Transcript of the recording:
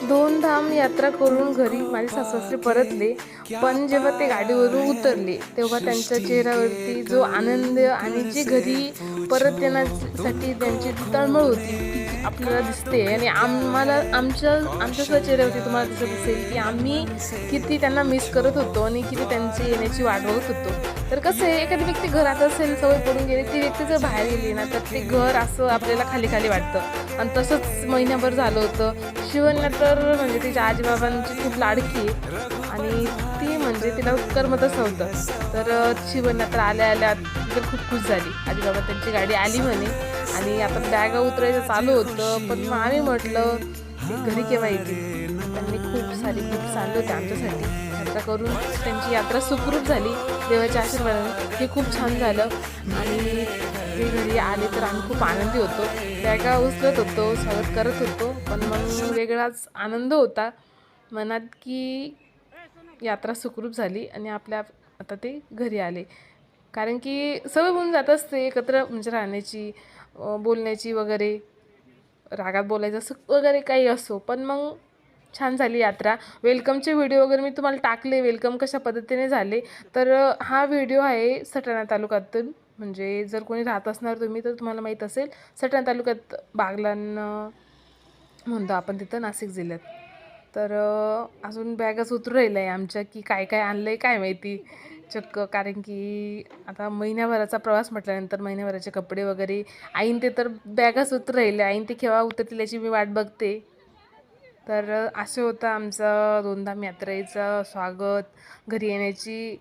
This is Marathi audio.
दोन धाम यात्रा करून घरी माझे सासू परतले. पण जेव्हा ते गाडीवरून उतरले तेव्हा त्यांच्या चेहऱ्यावरती जो आनंद आणि जी घरी परत येण्यासाठी त्यांची जी तळमळ होती ती आपल्याला दिसते. आणि आम्हाला आमच्या चेहऱ्यावरती तुम्हाला दिसत असेल की आम्ही किती त्यांना मिस करत होतो आणि किती त्यांची येण्याची वाट बघत होतो. तर कसं आहे, एखादी व्यक्ती घरात असेल, सवय पडून गेली, ती व्यक्ती जर बाहेर गेली ना तर ते घर असं आपल्याला खाली खाली वाटतं. आणि तसंच महिन्याभर झालं होतं. शिवन्या तर म्हणजे तिच्या आजीबाबांची खूप लाडकी आहे आणि ती म्हणजे तिला करमतच नव्हतं. तर शिवन्या तर आल्या आल्या तर खूप खुश झाली. आजीबाबा त्यांची गाडी आली म्हणे आणि आता बॅगा उतरायचं चालू होतं. पण मग आम्ही म्हटलं ते घरी केव्हा येतील. त्यांनी खूप चालले होते आमच्यासाठी. यात्रा करून त्यांची यात्रा सुखरूप झाली देवाच्या आशीर्वादाने. हे खूप छान झालं आणि ते घरी आले तर आम्ही खूप आनंदी होतो. बॅगा उचलत होतो, स्वागत करत होतो. पण मग वेगळाच आनंद होता मनात की यात्रा सुखरूप झाली आणि आता ते घरी आले. कारण की सवय होऊन जात असते एकत्र म्हणजे राहण्याची, बोलण्याची वगैरे, रागात बोलायचं असं वगैरे काही असो. पण मग छान झाली यात्रा. वेलकमचे व्हिडिओ वगैरे मी तुम्हाला टाकले, वेलकम कशा पद्धतीने झाले. तर हा व्हिडिओ आहे सटाणा तालुक्यातून. म्हणजे जर कोणी राहत असणार तुम्ही तर तुम्हाला माहीत असेल, सटाणा तालुक्यात बागलाण म्हणतो आपण तिथं, नाशिक जिल्ह्यात. तर अजून बॅगच उतरू राहिलं आहे आमच्या की काय काय आणलं आहे काय माहिती चक्क. कारण की आता महिन्याभराचा प्रवास म्हटल्यानंतर महिन्याभराचे कपडे वगैरे ऐन ते तर बॅगच उतरू राहिले. ऐन ते केव्हा उतरतील याची मी वाट बघते. तर असं होतं आमचं दोनधाम यात्रेचं स्वागत, घरी येण्याची